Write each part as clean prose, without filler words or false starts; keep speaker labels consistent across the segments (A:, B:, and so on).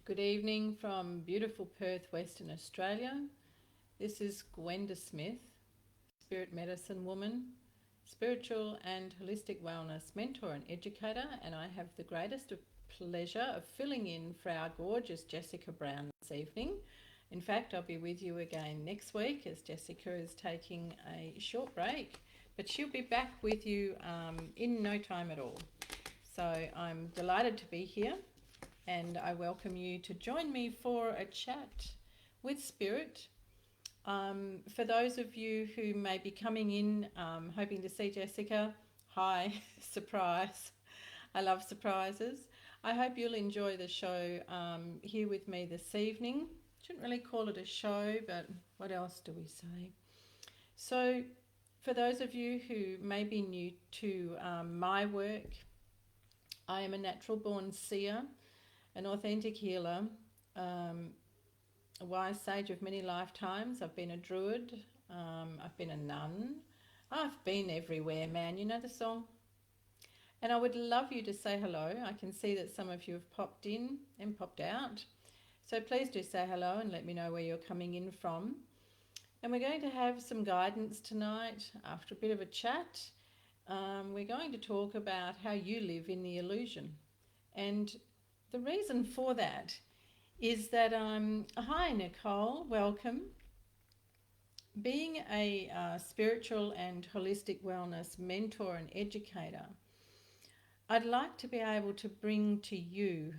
A: Good evening from beautiful Perth, Western Australia. This is Gwenda Smith, spirit medicine woman, spiritual and holistic wellness mentor and educator, and I have the greatest of pleasure of filling in for our gorgeous Jessica Brown this evening. In fact, I'll be with you again next week as Jessica is taking a short break, but she'll be back with you in no time at all. So I'm delighted to be here. And I welcome you to join me for a chat with Spirit. For those of you who may be coming in hoping to see Jessica, hi, surprise. I love surprises. I hope you'll enjoy the show here with me this evening. Shouldn't really call it a show, but what else do we say? So for those of you who may be new to my work, I am a natural born seer, an authentic healer, a wise sage of many lifetimes. I've been a druid, I've been a nun, I've been everywhere, man. You know the song? And I would love you to say hello. I can see that some of you have popped in and popped out. So please do say hello and let me know where you're coming in from. And we're going to have some guidance tonight after a bit of a chat. We're going to talk about how you live in the illusion. And the reason for that is that hi Nicole, welcome. Being a spiritual and holistic wellness mentor and educator, I'd like to be able to bring to you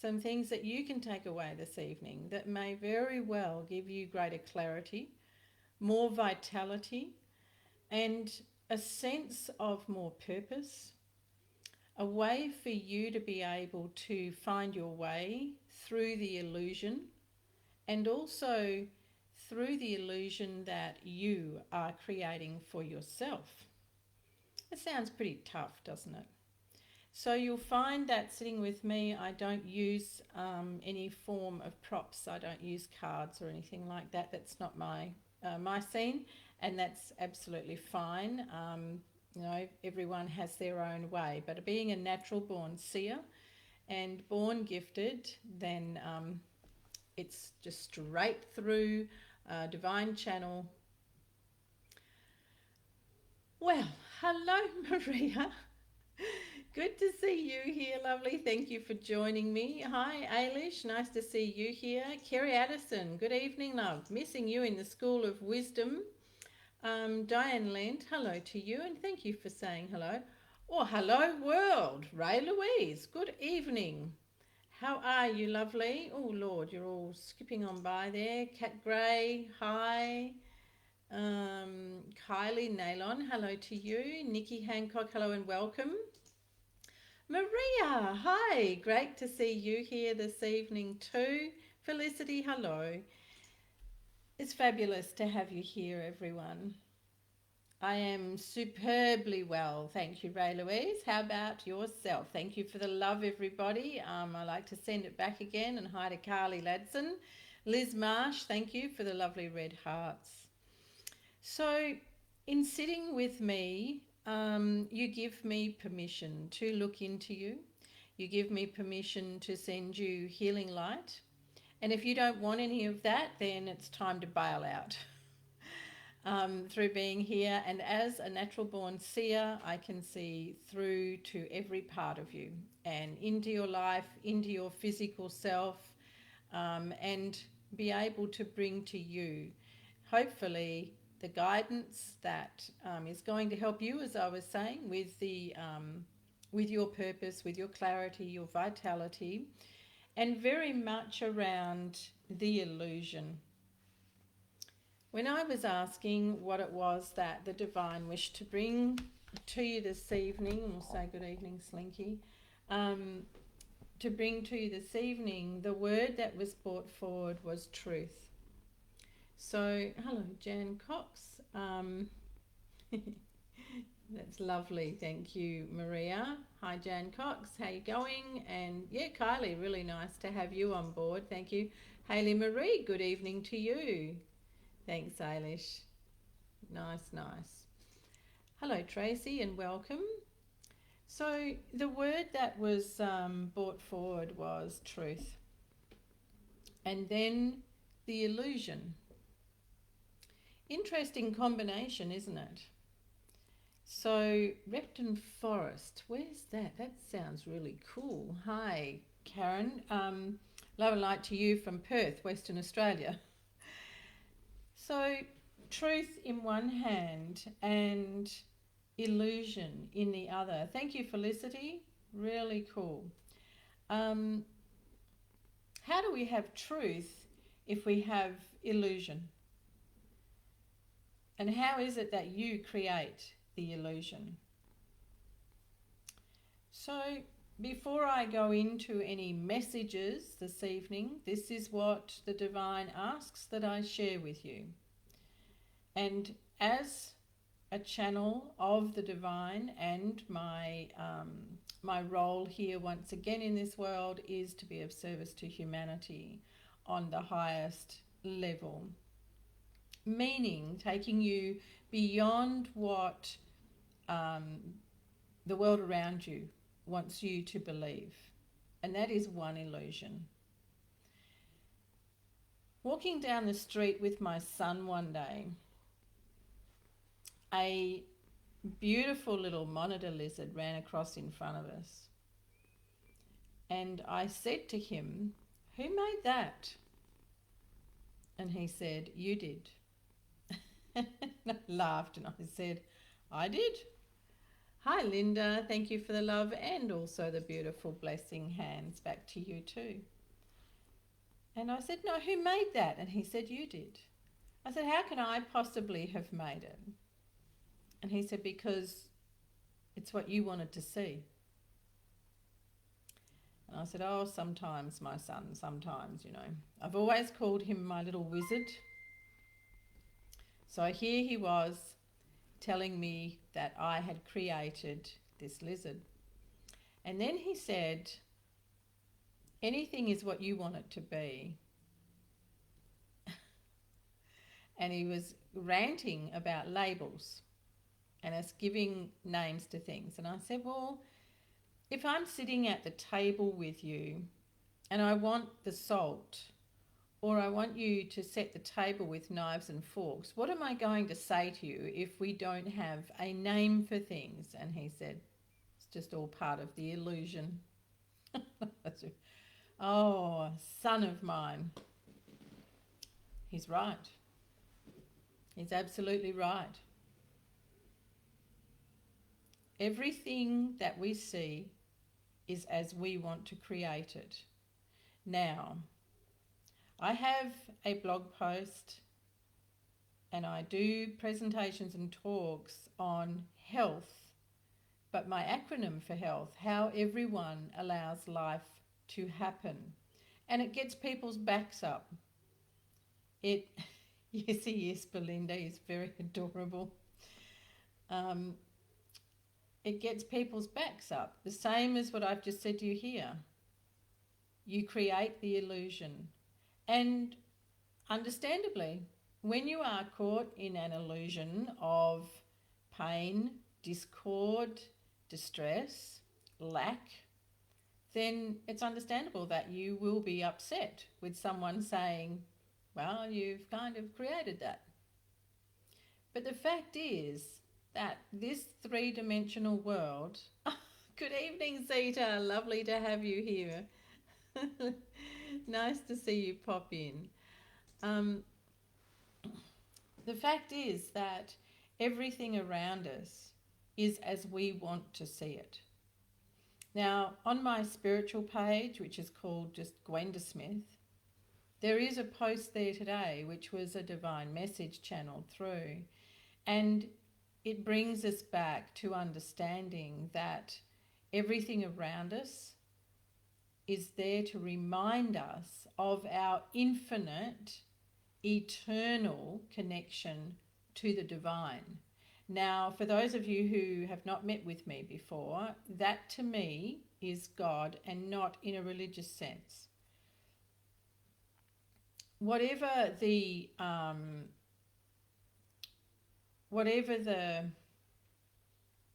A: some things that you can take away this evening that may very well give you greater clarity, more vitality, and a sense of more purpose. A way for you to be able to find your way through the illusion, and also through the illusion that you are creating for yourself. It sounds pretty tough, doesn't it? So you'll find that sitting with me, I don't use any form of props. I don't use cards or anything like that. That's not my scene, and that's absolutely fine. You know, everyone has their own way, but being a natural born seer and born gifted, then it's just straight through divine channel. Well, hello Maria. Good to see you here, lovely. Thank you for joining me. Hi Ailish, nice to see you here. Kerry Addison, good evening, love. Missing you in the School of Wisdom. Diane Lent, hello to you, and thank you for saying hello. Oh, hello world. Ray Louise, good evening. How are you, lovely? Oh Lord, you're all skipping on by there. Cat Gray, hi. Kylie Nailon, hello to you. Nikki Hancock, hello and welcome. Maria, hi. Great to see you here this evening too. Felicity, hello. It's fabulous to have you here, everyone. I am superbly well. Thank you, Ray Louise. How about yourself? Thank you for the love, everybody. I like to send it back again. And hi to Carly Ladson. Liz Marsh, thank you for the lovely red hearts. So in sitting with me, you give me permission to look into you. You give me permission to send you healing light. And if you don't want any of that, then it's time to bail out through being here. And as a natural born seer, I can see through to every part of you and into your life, into your physical self, and be able to bring to you, hopefully, the guidance that is going to help you, as I was saying, with your purpose, with your clarity, your vitality, and very much around the illusion. When I was asking what it was that the divine wished to bring to you this evening, we'll say good evening, Slinky, to bring to you this evening, the word that was brought forward was truth. So, hello, Jan Cox. That's lovely. Thank you, Maria. Hi, Jan Cox. How you going? And yeah, Kylie, really nice to have you on board. Thank you. Hayley Marie, good evening to you. Thanks, Ailish. Nice. Hello, Tracy, and welcome. So the word that was brought forward was truth. and then the illusion. Interesting combination, isn't it? So, Repton Forest, where's that? That sounds really cool. Hi, Karen. Love and light to you from Perth, Western Australia. So, truth in one hand and illusion in the other. Thank you, Felicity. Really cool. How do we have truth if we have illusion? And how is it that you create the illusion? So, before I go into any messages this evening, this is what the Divine asks that I share with you. And as a channel of the Divine, and my role here once again in this world is to be of service to humanity on the highest level. Meaning taking you beyond what the world around you wants you to believe. And that is one illusion. Walking down the street with my son one day, a beautiful little monitor lizard ran across in front of us. And I said to him, "Who made that?" And he said, "You did." And I laughed and I said, "I did." Hi, Linda. Thank you for the love and also the beautiful blessing hands back to you too. And I said, "No, who made that?" And he said, "You did." I said, "How can I possibly have made it?" And he said, "Because it's what you wanted to see." And I said, "Oh, sometimes, my son, sometimes, you know." I've always called him my little wizard. So here he was telling me that I had created this lizard. And then he said, "Anything is what you want it to be." And he was ranting about labels and us giving names to things. And I said, "Well, if I'm sitting at the table with you and I want the salt, or I want you to set the table with knives and forks, what am I going to say to you if we don't have a name for things?" And he said, "It's just all part of the illusion." Oh, son of mine. He's right. He's absolutely right. Everything that we see is as we want to create it. Now, I have a blog post and I do presentations and talks on health, but my acronym for health, how everyone allows life to happen. And it gets people's backs up. Yes, he is, Belinda. He's very adorable. It gets people's backs up. The same as what I've just said to you here. You create the illusion. And understandably, when you are caught in an illusion of pain, discord, distress, lack, then it's understandable that you will be upset with someone saying, "Well, you've kind of created that." But the fact is that this three-dimensional world... Good evening, Zita. Lovely to have you here. Nice to see you pop in. The fact is that everything around us is as we want to see it. Now, on my spiritual page, which is called just Gwenda Smith, there is a post there today which was a divine message channeled through, and it brings us back to understanding that everything around us is there to remind us of our infinite, eternal connection to the divine. Now, for those of you who have not met with me before, that to me is God, and not in a religious sense. Whatever the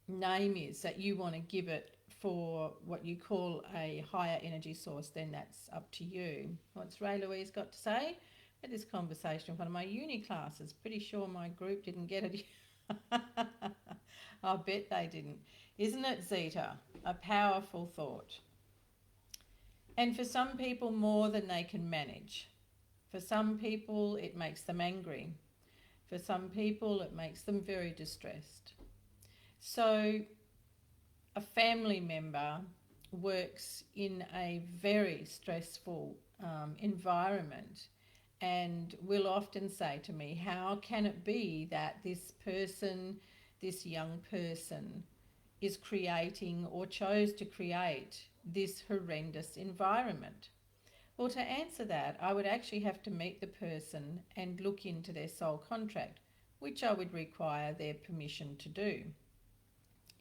A: name is that you want to give it for what you call a higher energy source, then that's up to you. What's Ray Louise got to say? I had this conversation with one of my uni classes. Pretty sure my group didn't get it. I bet they didn't. Isn't it, Zeta? A powerful thought. And for some people, more than they can manage. For some people, it makes them angry. For some people, it makes them very distressed. So a family member works in a very stressful environment and will often say to me, how can it be that this person, this young person, is creating or chose to create this horrendous environment? Well, to answer that, I would actually have to meet the person and look into their soul contract, which I would require their permission to do.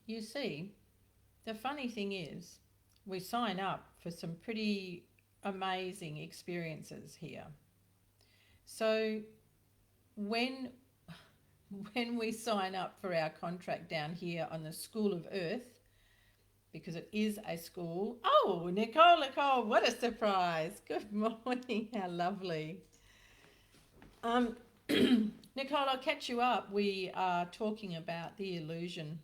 A: You see, the funny thing is, we sign up for some pretty amazing experiences here. So when we sign up for our contract down here on the School of Earth, because it is a school. Oh, Nicole, what a surprise. Good morning. How lovely. Nicole, I'll catch you up. We are talking about the illusion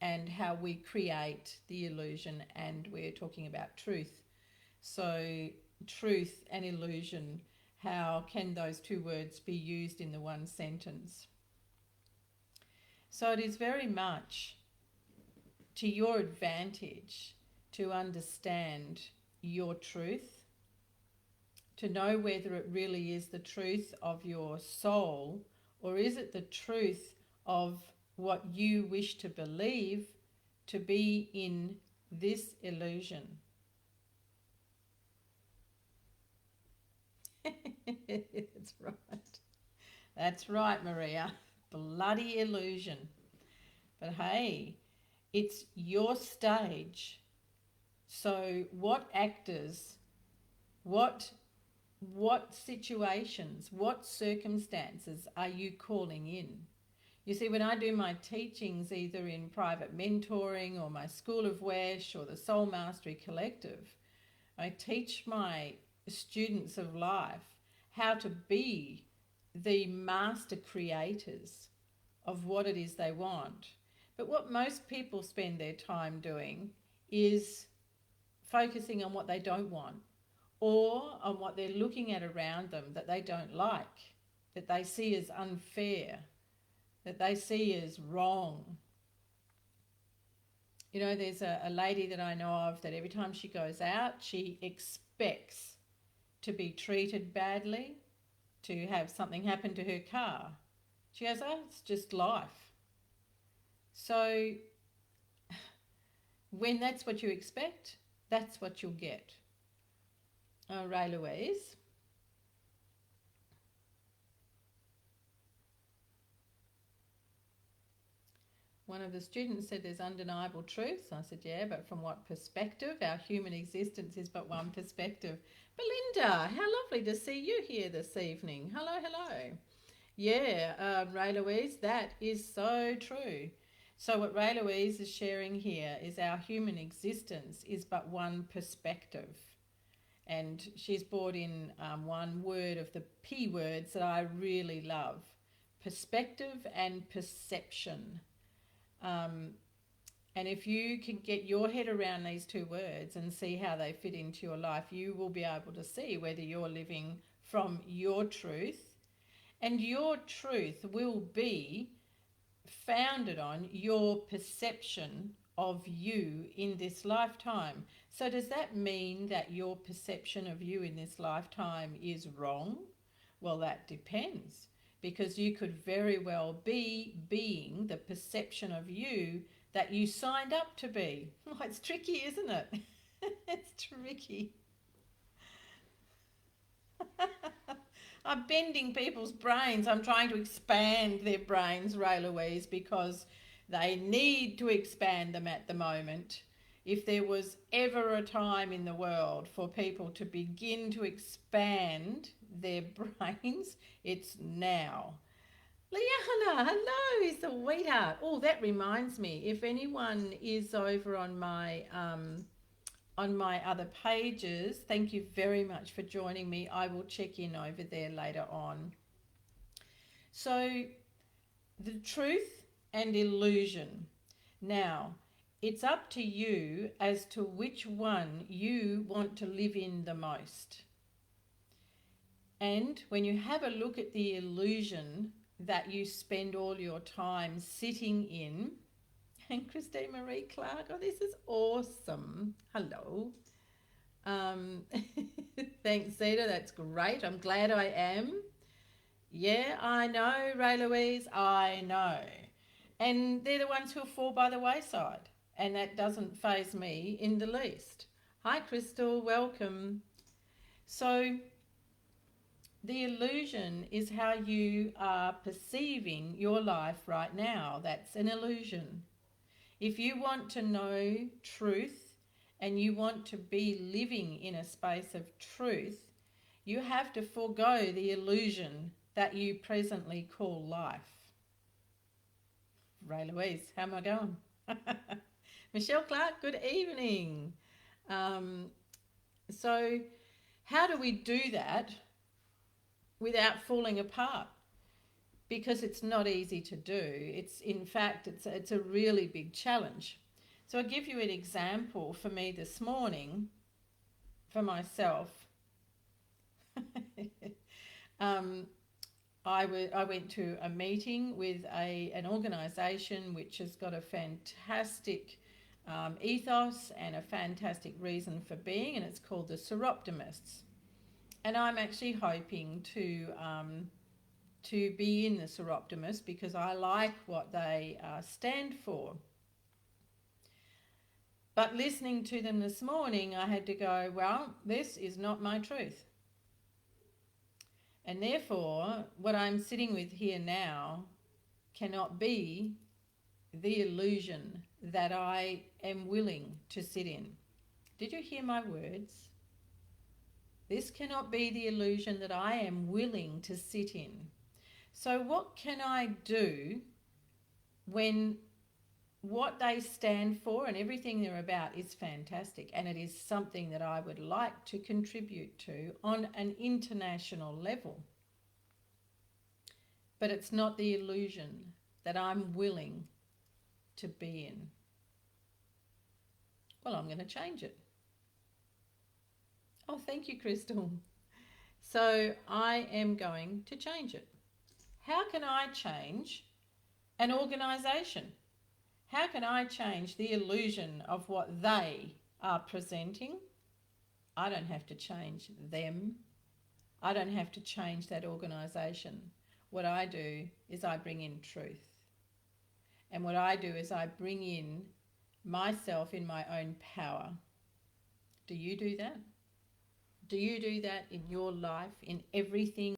A: and how we create the illusion, and we're talking about truth. So truth and illusion, how can those two words be used in the one sentence? So it is very much to your advantage to understand your truth, to know whether it really is the truth of your soul, or is it the truth of what you wish to believe to be in this illusion. That's right. That's right, Maria. Bloody illusion. But hey, it's your stage. So what actors, what situations, what circumstances are you calling in? You see, when I do my teachings, either in private mentoring or my School of Wesh or the Soul Mastery Collective, I teach my students of life how to be the master creators of what it is they want. But what most people spend their time doing is focusing on what they don't want, or on what they're looking at around them that they don't like, that they see as unfair, that they see as wrong. You know, there's a lady that I know of that every time she goes out, she expects to be treated badly, to have something happen to her car. She goes, oh, it's just life. So when that's what you expect, that's what you'll get. Ray Louise. One of the students said there's undeniable truths. I said, yeah, but from what perspective? Our human existence is but one perspective. Belinda, how lovely to see you here this evening. Hello, hello. Yeah, Ray Louise, that is so true. So what Ray Louise is sharing here is our human existence is but one perspective. And she's brought in one word of the P words that I really love. Perspective and perception. And if you can get your head around these two words and see how they fit into your life, you will be able to see whether you're living from your truth. And your truth will be founded on your perception of you in this lifetime. So does that mean that your perception of you in this lifetime is wrong? Well, that depends, because you could very well be being the perception of you that you signed up to be. Oh, it's tricky, isn't it? It's tricky. I'm bending people's brains. I'm trying to expand their brains, Ray Louise, because they need to expand them at the moment. If there was ever a time in the world for people to begin to expand their brains, it's now. Liana, hello, sweetheart. Oh, that reminds me. If anyone is over on my other pages, thank you very much for joining me. I will check in over there later on. So, the truth and illusion. Now, it's up to you as to which one you want to live in the most. And when you have a look at the illusion that you spend all your time sitting in, and Christine Marie Clark, oh, this is awesome. Hello. Thanks, Zeta. That's great. I'm glad I am. Yeah, I know, Ray Louise. I know. And they're the ones who fall by the wayside. And that doesn't faze me in the least. Hi, Crystal. Welcome. So, the illusion is how you are perceiving your life right now. That's an illusion. If you want to know truth and you want to be living in a space of truth, you have to forego the illusion that you presently call life. Ray Louise, how am I going? Michelle Clark, good evening. So how do we do that without falling apart? Because it's not easy to do. It's, in fact, it's a really big challenge. So I'll give you an example for me this morning, for myself. I went to a meeting with an organisation which has got a fantastic ethos and a fantastic reason for being, and it's called the Seroptimists. And I'm actually hoping to be in the Seroptimists because I like what they stand for. But listening to them this morning, I had to go, well, this is not my truth. And therefore, what I'm sitting with here now cannot be the illusion that I am willing to sit in. Did you hear my words? This cannot be the illusion that I am willing to sit in. So what can I do when what they stand for and everything they're about is fantastic, and it is something that I would like to contribute to on an international level? But it's not the illusion that I'm willing to be in. Well, I'm going to change it. Oh, thank you, Crystal. So I am going to change it. How can I change an organisation? How can I change the illusion of what they are presenting? I don't have to change them. I don't have to change that organisation. What I do is I bring in truth. And what I do is I bring in myself in my own power. Do you do that? Do you do that in your life, in everything